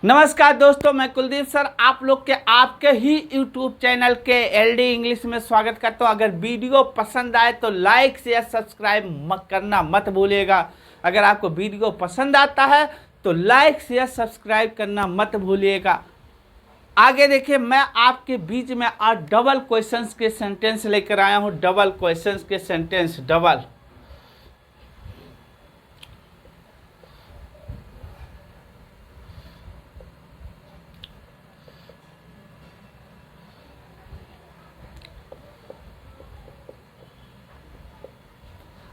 नमस्कार दोस्तों, मैं कुलदीप सर आप लोग के आपके ही यूट्यूब चैनल के एलडी इंग्लिश में स्वागत करता हूँ। अगर वीडियो पसंद आए तो लाइक शेयर सब्सक्राइब करना मत भूलिएगा। अगर आपको वीडियो पसंद आता है तो लाइक शेयर सब्सक्राइब करना मत भूलिएगा। आगे देखिए, मैं आपके बीच में आज डबल क्वेश्चंस के सेंटेंस लेकर आया हूँ। डबल क्वेश्चंस के सेंटेंस डबल।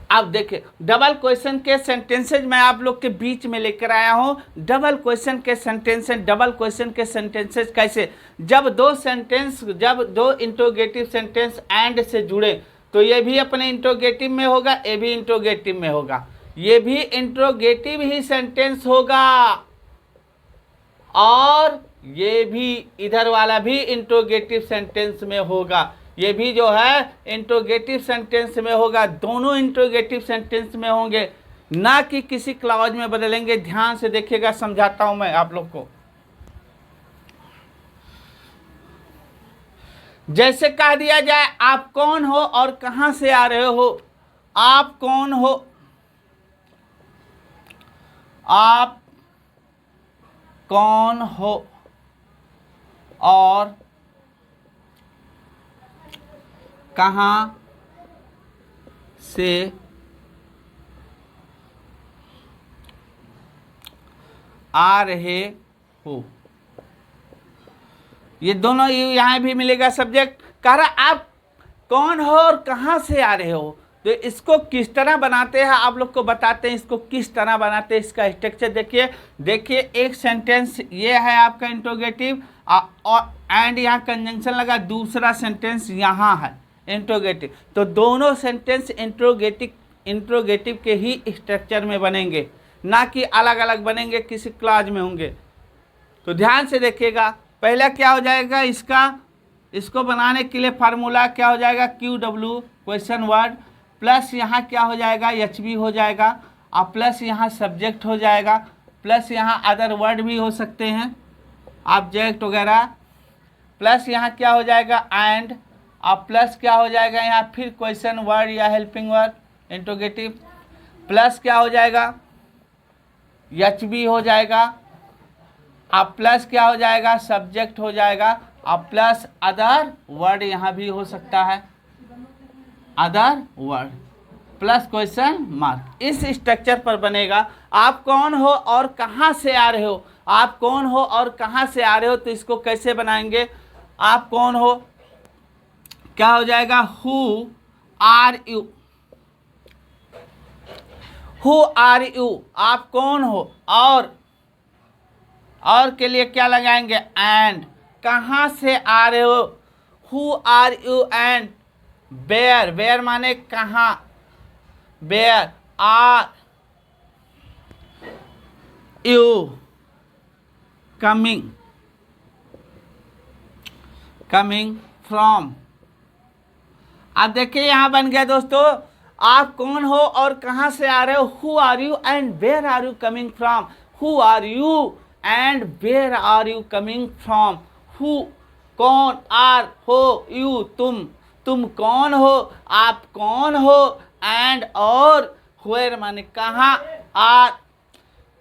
अब देखिए, डबल क्वेश्चन के सेंटेंसेज मैं आप लोग के बीच में लेकर आया हूं। डबल क्वेश्चन के सेंटेंसेज कैसे? जब दो इंट्रोगेटिव सेंटेंस एंड से जुड़े तो ये भी अपने इंट्रोगेटिव में होगा, ये भी इंट्रोगेटिव में होगा, ये भी इंट्रोगेटिव ही सेंटेंस होगा, और ये भी इधर वाला भी इंट्रोगेटिव सेंटेंस में होगा। ये भी जो है इंट्रोगेटिव सेंटेंस में होगा। दोनों इंट्रोगेटिव सेंटेंस में होंगे, ना कि किसी क्लॉज में बदलेंगे। ध्यान से देखिएगा, समझाता हूं मैं आप लोग को। जैसे कह दिया जाए, आप कौन हो और कहां से आ रहे हो। आप कौन हो, आप कौन हो और कहां से आ रहे हो। ये दोनों यहां भी मिलेगा। सब्जेक्ट कह रहा आप कौन हो और कहां से आ रहे हो, तो इसको किस तरह बनाते हैं आप लोग को बताते हैं। इसको किस तरह बनाते हैं, इसका स्ट्रक्चर देखिए। एक सेंटेंस ये है आपका इंट्रोगेटिव, और एंड यहाँ कंजंक्शन लगा। दूसरा सेंटेंस यहाँ है इंट्रोगेटिव। तो दोनों सेंटेंस इंट्रोगेटिव के ही स्ट्रक्चर में बनेंगे, ना कि अलग अलग बनेंगे, किसी क्लॉज में होंगे। तो ध्यान से देखिएगा। पहला क्या हो जाएगा, इसको बनाने के लिए फार्मूला क्या हो जाएगा, QW क्वेश्चन वर्ड, प्लस यहाँ क्या हो जाएगा, HB हो जाएगा, और प्लस यहाँ सब्जेक्ट हो जाएगा, प्लस यहाँ अदर वर्ड भी हो सकते हैं, ऑब्जेक्ट वगैरह, प्लस यहाँ क्या हो जाएगा एंड, और प्लस क्या हो जाएगा यहाँ फिर क्वेश्चन वर्ड या हेल्पिंग वर्ड इंट्रोगेटिव, प्लस क्या हो जाएगा, HB हो जाएगा, अब प्लस क्या हो जाएगा, सब्जेक्ट हो जाएगा, अब प्लस अदर वर्ड यहाँ भी हो सकता है, other word plus question mark. इस स्ट्रक्चर पर बनेगा। आप कौन हो और कहाँ से आ रहे हो। आप कौन हो और कहाँ से आ रहे हो, तो इसको कैसे बनाएंगे। आप कौन हो, क्या हो जाएगा, who are you. Who are you, आप कौन हो, और के लिए क्या लगाएंगे, एंड। कहाँ से आ रहे हो, who are you and where माने कहाँ, where are you coming from. अब देखिए यहां बन गया दोस्तों, आप कौन हो और कहां से आ रहे हो, who are you and where are you coming from. Who are you and where are you coming from. Who कौन, आर हो, यू तुम कौन हो, आप कौन हो, एंड और वेयर माने कहाँ, आर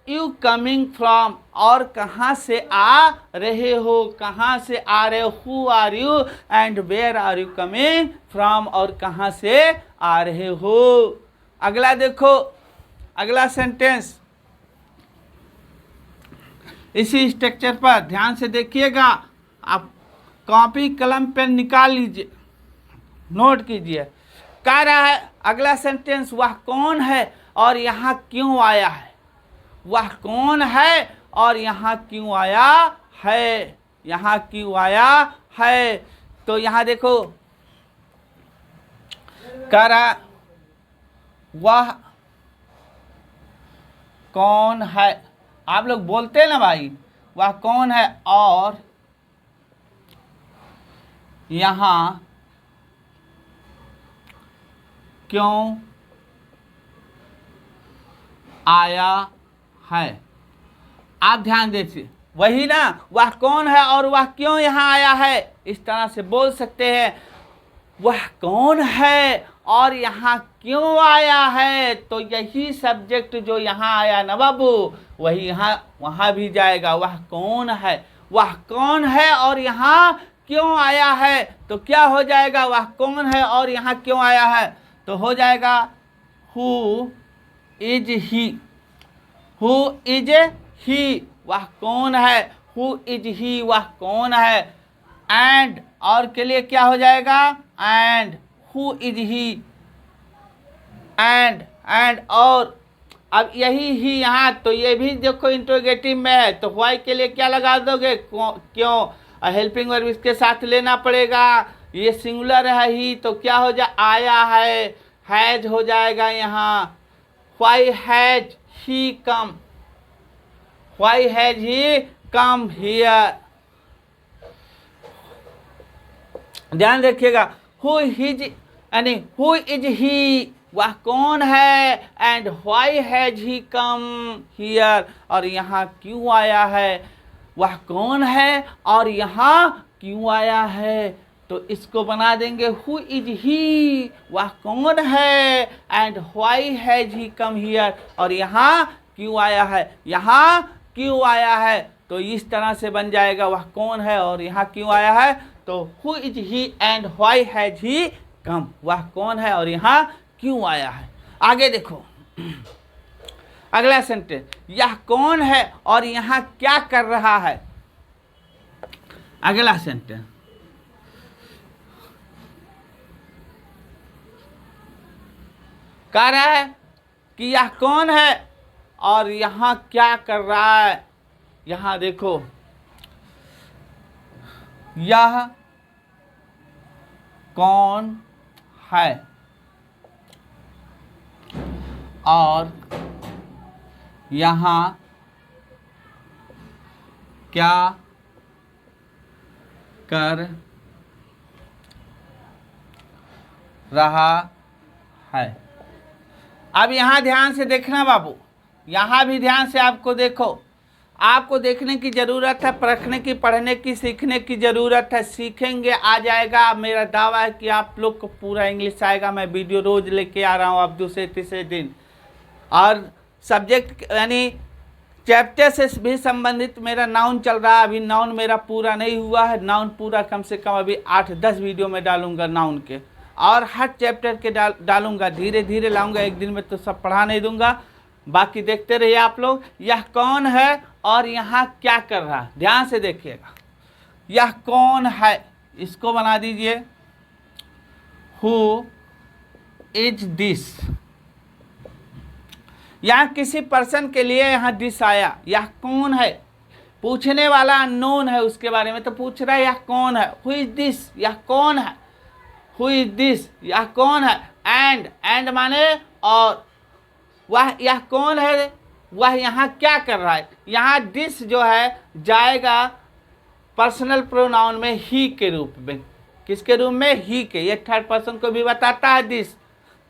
यू कमिंग फ्रॉम और कहाँ से आ रहे हो, कहाँ से आ रहे हो। Who are you and where are you coming from और कहाँ से आ रहे हो। अगला देखो, अगला सेंटेंस इसी स्ट्रक्चर पर ध्यान से देखिएगा। आप कॉपी कलम पेन निकाल लीजिए, नोट कीजिए। कह रहा है अगला सेंटेंस, वह कौन है और यहाँ क्यों आया है। वह कौन है और यहाँ क्यों आया है, यहाँ क्यों आया है। तो यहाँ देखो, कह रहा वह कौन है। आप लोग बोलते हैं ना भाई, वह कौन है और यहाँ क्यों आया है। आप ध्यान दीजिए, वही ना, वह कौन है और वह क्यों यहाँ आया है, इस तरह से बोल सकते हैं। वह कौन है और यहाँ क्यों आया है, तो यही सब्जेक्ट जो यहाँ आया ना बाबू, वही यहाँ वहाँ भी जाएगा। वह कौन है और यहाँ क्यों आया है, तो क्या हो जाएगा, वह कौन है और यहाँ क्यों आया है, तो हो जाएगा who is he. Who is ही, वह कौन है, हु इज ही, वह कौन है। एंड और के लिए क्या हो जाएगा, and who is he, and और अब यही ही यहाँ, तो ये भी देखो इंट्रोगेटिव में है, तो व्हाई के लिए क्या लगा दोगे, क्यों, हेल्पिंग वर्ब इसके साथ लेना पड़ेगा। ये सिंगुलर है ही, तो क्या हो जाए, आया है, हैज हो जाएगा यहाँ। Why has he come, why has he come here, ध्यान रखिएगा। हु इज ही, वह कौन है, and why has he come here, और यहाँ क्यों आया है। वह कौन है और यहाँ क्यों आया है, तो इसको बना देंगे हु इज ही, वह कौन है, and why has he come here, और यहाँ क्यों आया है, यहाँ क्यों आया है। तो इस तरह से बन जाएगा, वह कौन है और यहाँ क्यों आया है, तो who is he and why has he come, वह कौन है और यहाँ क्यों आया है। आगे देखो अगला सेंटेंस, यह कौन है और यहाँ क्या कर रहा है। अगला सेंटेंस, कह रहा है कि यह कौन है और यहाँ क्या कर रहा है। यहाँ देखो, यह कौन है और यहाँ क्या कर रहा है। अब यहाँ ध्यान से देखना बाबू, यहाँ भी ध्यान से आपको देखो, आपको देखने की ज़रूरत है, परखने की, पढ़ने की, सीखने की ज़रूरत है। सीखेंगे आ जाएगा, मेरा दावा है कि आप लोग को पूरा इंग्लिश आएगा। मैं वीडियो रोज़ लेके आ रहा हूँ अब दूसरे तीसरे दिन, और सब्जेक्ट यानी चैप्टर से भी संबंधित मेरा नाउन चल रहा है। अभी नाउन मेरा पूरा नहीं हुआ है, नाउन पूरा कम से कम अभी 8-10 वीडियो में डालूंगा नाउन के, और हर चैप्टर के डालूंगा, धीरे धीरे लाऊंगा, एक दिन में तो सब पढ़ा नहीं दूंगा। बाकी देखते रहिए आप लोग। यह कौन है और यहाँ क्या कर रहा है, ध्यान से देखिएगा। यह कौन है, इसको बना दीजिए हु इज दिस। यहाँ किसी पर्सन के लिए यहाँ दिस आया। यह कौन है, पूछने वाला अननोन है, उसके बारे में तो पूछ रहा है यह कौन है। हु इज दिस, यह कौन है, हु इज दिस, यह कौन है। एंड माने और, वह यह कौन है, वह यहाँ क्या कर रहा है। यहाँ दिस जो है जाएगा पर्सनल प्रोनाउन में ही के रूप में। किसके रूप में, ही के। ये थर्ड पर्सन को भी बताता है दिस,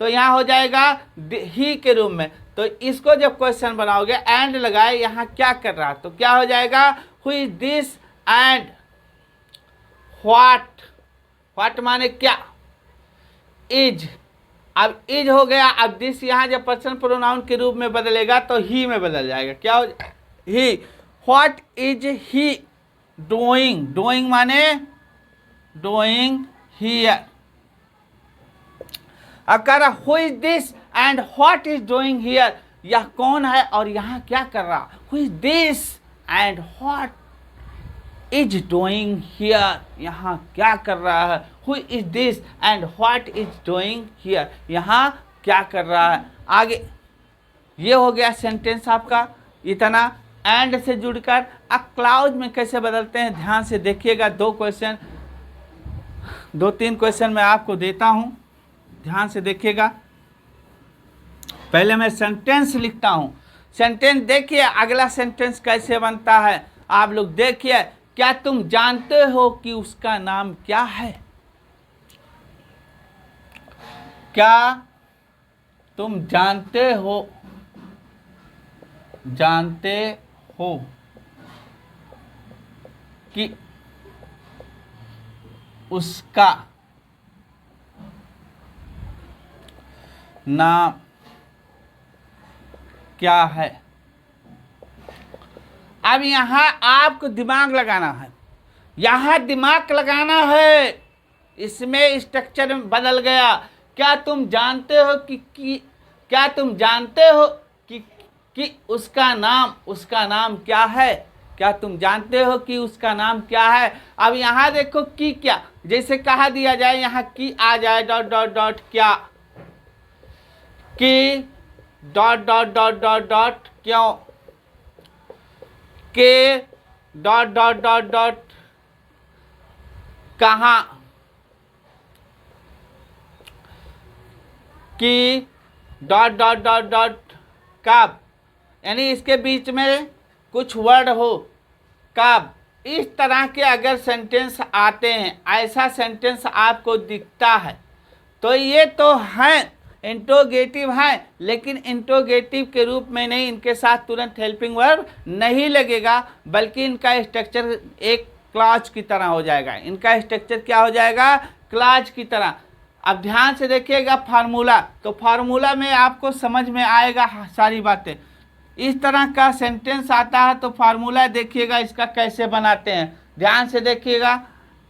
तो यहाँ हो जाएगा ही के रूप में। तो इसको जब क्वेश्चन बनाओगे, एंड लगाए, यहाँ क्या कर रहा, तो क्या हो जाएगा, who is this and what माने क्या, इज। अब इज हो गया। अब दिस यहाँ जब पर्सन प्रोनाउन के रूप में बदलेगा तो ही में बदल जाएगा। क्या हो, he. What is he doing, doing माने डूइंग हियर। अगर who is this and what is doing here, यह कौन है और यहाँ क्या कर रहा। Who is this and what is doing here, यहाँ क्या कर रहा है। Who is this and what is doing here, यहाँ क्या कर रहा है। आगे ये हो गया सेंटेंस आपका इतना एंड से जुड़कर। अब क्लाउज में कैसे बदलते हैं ध्यान से देखिएगा। 2-3 क्वेश्चन मैं आपको देता हूँ, ध्यान से देखिएगा। पहले मैं सेंटेंस लिखता हूँ, सेंटेंस देखिए अगला सेंटेंस कैसे बनता है। आप लोग देखिए, क्या तुम जानते हो कि उसका नाम क्या है। क्या तुम जानते हो कि उसका नाम क्या है। अब यहां आपको दिमाग लगाना है, यहां दिमाग लगाना है, इसमें स्ट्रक्चर बदल गया। क्या तुम जानते हो क्या तुम जानते हो कि उसका नाम क्या है। क्या तुम जानते हो कि उसका नाम क्या है। अब यहां देखो कि क्या, जैसे कहा दिया जाए यहां की आ जाए डॉट डॉट डॉट क्या, कि dot dot dot dot dot क्यों, के डॉट डॉट डॉट डॉट कहाँ, कि डॉट डॉट डॉट डॉट कब, यानी इसके बीच में कुछ वर्ड हो, कब। इस तरह के अगर सेंटेंस आते हैं, ऐसा सेंटेंस आपको दिखता है, तो ये तो हैं इंट्रोगेटिव हैं, लेकिन इंट्रोगेटिव के रूप में नहीं, इनके साथ तुरंत हेल्पिंग वर्ब नहीं लगेगा, बल्कि इनका स्ट्रक्चर एक क्लॉज की तरह हो जाएगा। इनका स्ट्रक्चर क्या हो जाएगा, क्लॉज की तरह। अब ध्यान से देखिएगा फार्मूला, तो फार्मूला में आपको समझ में आएगा सारी बातें। इस तरह का सेंटेंस आता है तो फार्मूला देखिएगा इसका कैसे बनाते हैं, ध्यान से देखिएगा।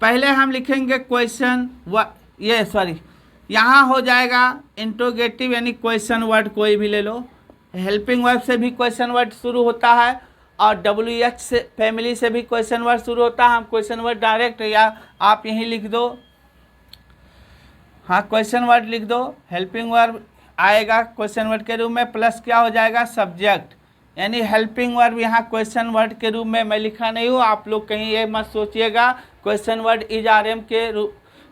पहले हम लिखेंगे क्वेश्चन यहाँ हो जाएगा इंट्रोगेटिव यानी क्वेश्चन वर्ड कोई भी ले लो। हेल्पिंग वर्ब से भी क्वेश्चन वर्ड शुरू होता है और WH से फैमिली से भी क्वेश्चन वर्ड शुरू होता है। हम क्वेश्चन वर्ड डायरेक्ट या आप यहीं लिख दो, हाँ क्वेश्चन वर्ड लिख दो, हेल्पिंग वर्ब आएगा क्वेश्चन वर्ड के रूप में, प्लस क्या हो जाएगा सब्जेक्ट, यानी हेल्पिंग वर्ब यहाँ क्वेश्चन वर्ड के रूप में मैं लिखा नहीं हूँ। आप लोग कहीं ये मत सोचिएगा question word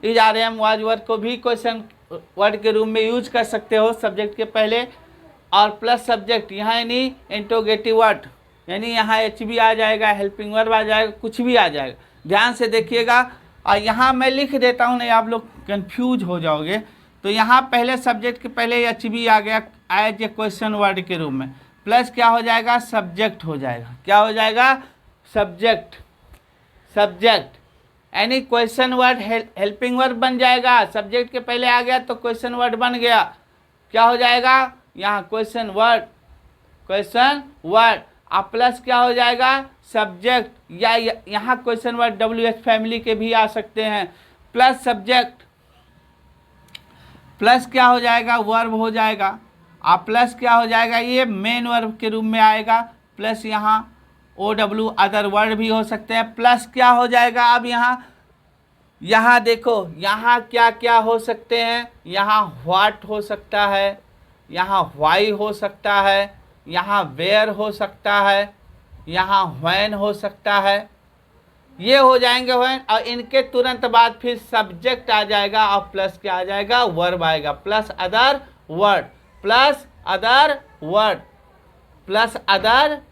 is are am was word को भी क्वेश्चन वर्ड के रूप में यूज कर सकते हो सब्जेक्ट के पहले, और प्लस सब्जेक्ट यहाँ यानी इंट्रोगेटिव वर्ड, यानी यहाँ HB आ जाएगा, हेल्पिंग वर्ब आ जाएगा, कुछ भी आ जाएगा। ध्यान से देखिएगा, और यहाँ मैं लिख देता हूँ, नहीं आप लोग कंफ्यूज हो जाओगे। तो यहाँ पहले सब्जेक्ट के पहले HB आ गया एज ए क्वेश्चन वर्ड के रूप में, प्लस क्या हो जाएगा सब्जेक्ट हो जाएगा, क्या हो जाएगा सब्जेक्ट यानी क्वेश्चन वर्ड हेल्पिंग वर्ब बन जाएगा। सब्जेक्ट के पहले आ गया तो क्वेश्चन वर्ड बन गया, क्या हो जाएगा यहाँ क्वेश्चन वर्ड अब प्लस क्या हो जाएगा सब्जेक्ट, या यहाँ क्वेश्चन वर्ड WH फैमिली के भी आ सकते हैं, प्लस सब्जेक्ट, प्लस क्या हो जाएगा वर्ब हो जाएगा, अब प्लस क्या हो जाएगा ये मेन वर्ब के रूप में आएगा, प्लस यहाँ OW अदर वर्ड भी हो सकते हैं, प्लस क्या हो जाएगा। अब यहाँ देखो यहाँ क्या क्या हो सकते हैं, यहाँ व्हाट हो सकता है, यहाँ व्हाई हो सकता है, यहाँ वेयर हो सकता है, यहाँ व्हेन हो सकता है, ये हो जाएंगे व्हेन, और इनके तुरंत बाद फिर सब्जेक्ट आ जाएगा और प्लस क्या आ जाएगा वर्ब आएगा, प्लस अदर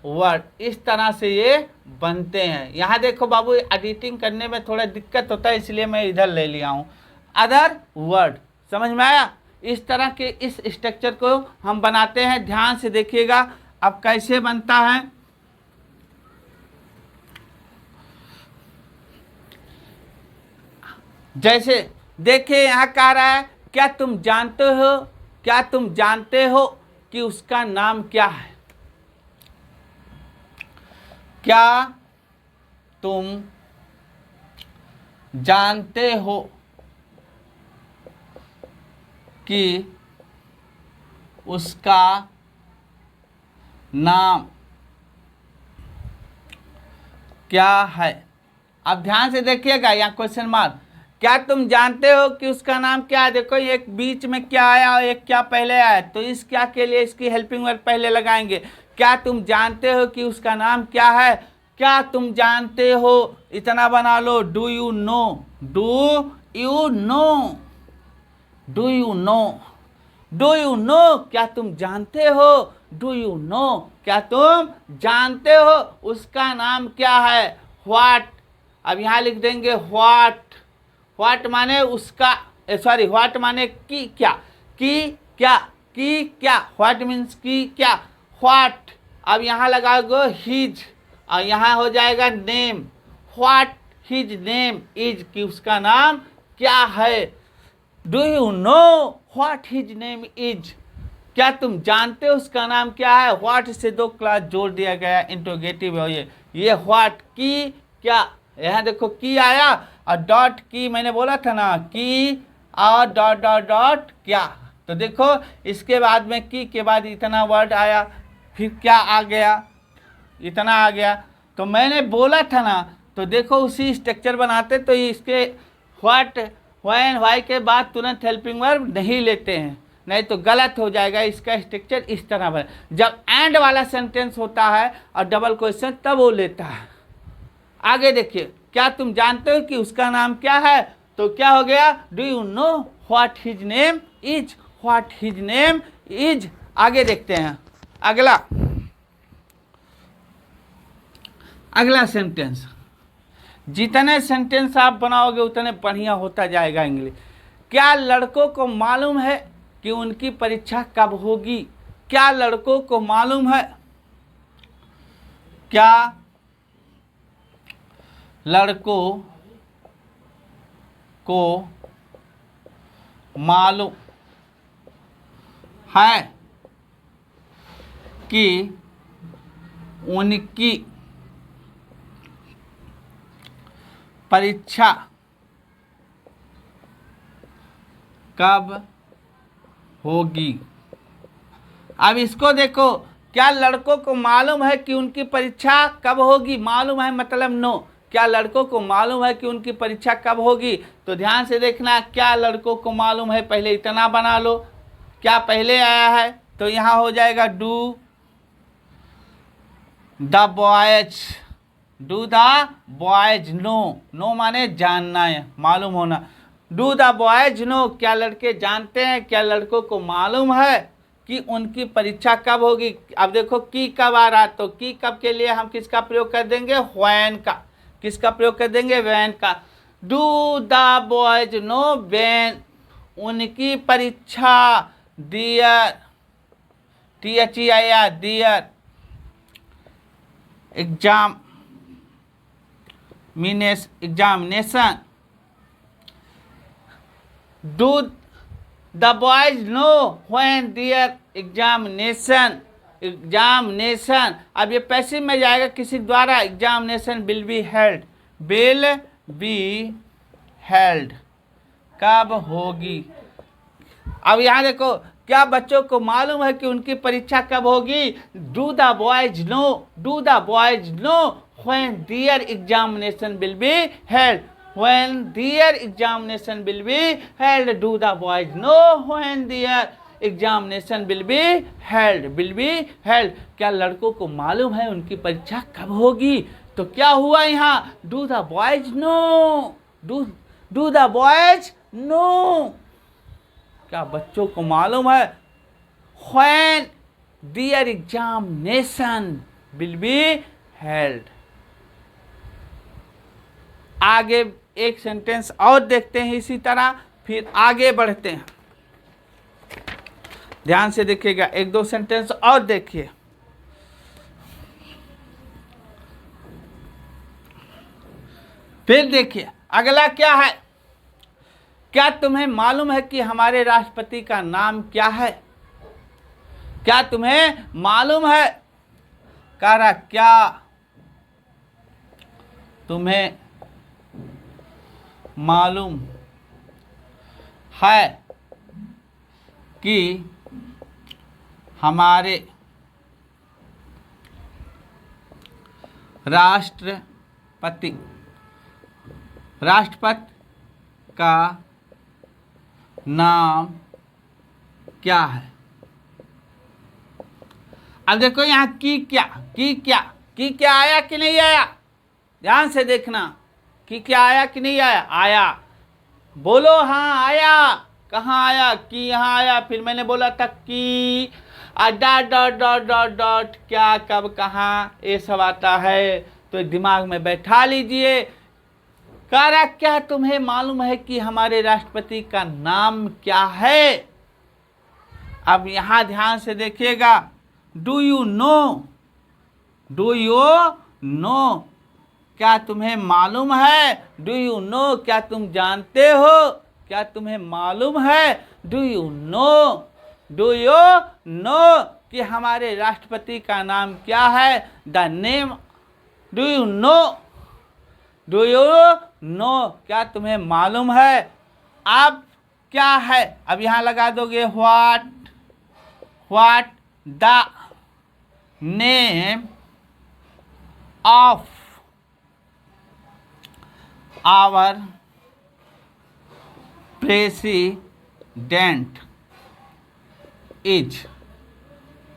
वर्ड, इस तरह से ये बनते हैं। यहाँ देखो बाबू एडिटिंग करने में थोड़ा दिक्कत होता है, इसलिए मैं इधर ले लिया हूँ अदर वर्ड, समझ में आया। इस तरह के इस स्ट्रक्चर को हम बनाते हैं, ध्यान से देखिएगा अब कैसे बनता है। जैसे देखिए यहाँ कह रहा है क्या तुम जानते हो कि उसका नाम क्या है। क्या तुम जानते हो कि उसका नाम क्या है। अब ध्यान से देखिएगा यहाँ क्वेश्चन मार्क, क्या तुम जानते हो कि उसका नाम क्या है। देखो एक बीच में क्या आया और एक क्या पहले आया, तो इस क्या के लिए इसकी हेल्पिंग वर्ब पहले लगाएंगे। क्या तुम जानते हो कि उसका नाम क्या है, क्या तुम जानते हो, इतना बना लो, डू यू नो, क्या तुम जानते हो, डू यू नो, क्या तुम जानते हो उसका नाम क्या है। व्हाट, अब यहाँ लिख देंगे व्हाट माने उसका, व्हाट माने की क्या, व्हाट मीन्स की क्या, व्हाट। अब यहाँ लगाओगे हिज और यहाँ हो जाएगा name, what his name is, कि उसका नाम क्या है। Do you know what his name is, क्या तुम जानते हो उसका नाम क्या है। व्हाट से दो क्लास जोड़ दिया गया, इंट्रोगेटिव है ये व्हाट की क्या, यहाँ देखो की आया और डॉट की, मैंने बोला था ना की और डॉट डॉट डॉट क्या, तो देखो इसके बाद में की के बाद इतना वर्ड आया, फिर क्या आ गया, इतना आ गया, तो मैंने बोला था ना, तो देखो उसी स्ट्रक्चर बनाते, तो इसके व्हाट व्हेन व्हाई के बाद तुरंत हेल्पिंग वर्ब नहीं लेते हैं, नहीं तो गलत हो जाएगा। इसका स्ट्रक्चर इस तरह बना, जब एंड वाला सेंटेंस होता है और डबल क्वेश्चन तब वो लेता है। आगे देखिए, क्या तुम जानते हो कि उसका नाम क्या है, तो क्या हो गया, do you know what his name is, what his name is. आगे देखते हैं अगला सेंटेंस। जितने सेंटेंस आप बनाओगे उतने बढ़िया होता जाएगा इंग्लिश। क्या लड़कों को मालूम है कि उनकी परीक्षा कब होगी, क्या लड़कों को मालूम है, क्या लड़कों को मालूम है कि उनकी परीक्षा कब होगी। अब इसको देखो, क्या लड़कों को मालूम है कि उनकी परीक्षा कब होगी, मालूम है मतलब नो, क्या लड़कों को मालूम है कि उनकी परीक्षा कब होगी, तो ध्यान से देखना, क्या लड़कों को मालूम है, पहले इतना बना लो, क्या पहले आया है, तो यहाँ हो जाएगा डू द बॉयज नो माने जानना है, मालूम होना। डू द बॉयज नो, क्या लड़के जानते हैं, क्या लड़कों को मालूम है कि उनकी परीक्षा कब होगी। अब देखो की कब आ रहा, तो की कब के लिए हम किसका प्रयोग कर देंगे, व्हेन का, किसका प्रयोग कर देंगे, व्हेन का। Do the boys know when, उनकी परीक्षा, their THEIR their examination. Do the boys know when their examination, अब ये पैसिव में जाएगा किसी द्वारा, एग्जामिनेशन विल बी हेल्ड कब होगी। अब यहाँ देखो, क्या बच्चों को मालूम है कि उनकी परीक्षा कब होगी, do the boys know when their examination will be held, when their examination will be held, do the boys know when their examination will be held, क्या लड़कों को मालूम है उनकी परीक्षा कब होगी, तो क्या हुआ यहाँ, डू द बॉयज नो, क्या बच्चों को मालूम है, when their examination will be held. आगे एक सेंटेंस और देखते हैं इसी तरह, फिर आगे बढ़ते हैं। ध्यान से देखिएगा, एक दो सेंटेंस और देखिए। फिर देखिए अगला क्या है, क्या तुम्हें मालूम है कि हमारे राष्ट्रपति का नाम क्या है, क्या तुम्हें मालूम है, कह रहा क्या तुम्हें मालूम है कि हमारे राष्ट्रपति का नाम क्या है। अब देखो यहाँ की क्या आया कि नहीं आया, ध्यान से देखना, कि क्या आया कि नहीं आया, आया, बोलो हाँ आया, कहाँ आया, कि यहाँ आया, फिर मैंने बोला था कि dot dot dot dot dot क्या कब कहाँ ये सब आता है, तो दिमाग में बैठा लीजिए। कह रहा क्या तुम्हें मालूम है कि हमारे राष्ट्रपति का नाम क्या है। अब यहाँ ध्यान से देखिएगा, डू यू नो, क्या तुम्हें मालूम है? Do you no? क्या तुम जानते हो? क्या तुम्हें मालूम है? Do you no? Do you no कि हमारे राष्ट्रपति का नाम क्या है? The name. Do you no? Do you no? क्या तुम्हें मालूम है? अब क्या है? अब यहां लगा दोगे what the name of our president is.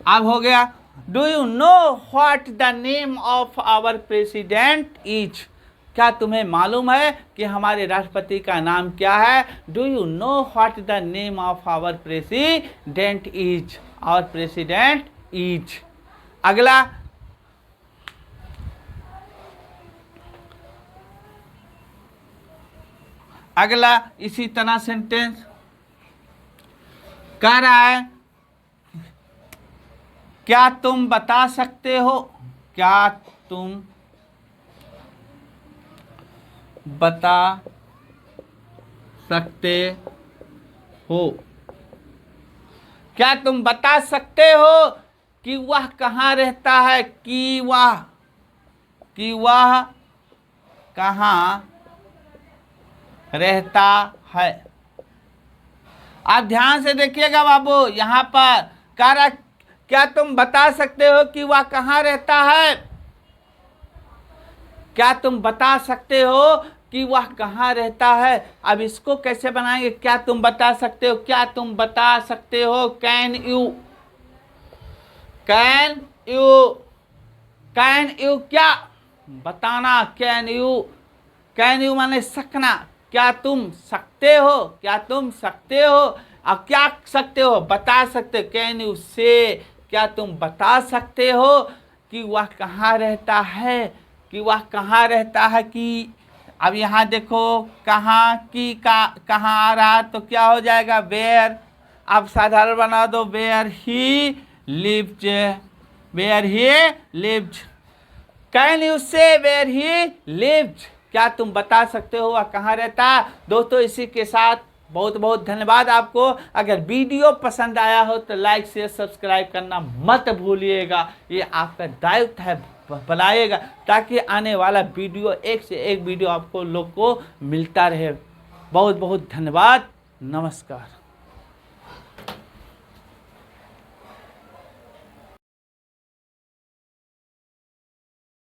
अब हो गया, do you know what the name of our president is? क्या तुम्हें मालूम है कि हमारे राष्ट्रपति का नाम क्या है? Do you know what the name of our president is? Our president is. अगला, अगला इसी तरह सेंटेंस कह रहा है, क्या तुम बता सकते हो? क्या तुम बता सकते हो? क्या तुम बता सकते हो कि वह कहाँ रहता है? कि वह कहाँ रहता है? आप ध्यान से देखिएगा बाबू, यहाँ पर कह रहा, क्या तुम बता सकते हो कि वह कहाँ रहता है? क्या तुम बता सकते हो कि वह कहाँ रहता है? अब इसको कैसे बनाएंगे? क्या तुम बता सकते हो? क्या तुम बता सकते हो? कैन यू क्या बताना? कैन यू माने सकना। क्या तुम सकते हो? क्या तुम सकते हो? अब क्या सकते हो? बता सकते। कैन यू से? क्या तुम बता सकते हो कि वह कहाँ रहता है? कि वह कहाँ रहता है? कि अब यहाँ देखो, कहाँ की कहाँ आ रहा, तो क्या हो जाएगा? वेयर। अब साधारण बना दो, where he lives. Where he lives. Can you say where he lives? क्या तुम बता सकते हो वह कहाँ रहता है? दोस्तों, इसी के साथ बहुत बहुत धन्यवाद आपको। अगर वीडियो पसंद आया हो तो लाइक शेयर सब्सक्राइब करना मत भूलिएगा। ये आपका दायित्व है, बनाइएगा, ताकि आने वाला वीडियो एक से एक वीडियो आपको लोग को मिलता रहे। बहुत बहुत धन्यवाद। नमस्कार।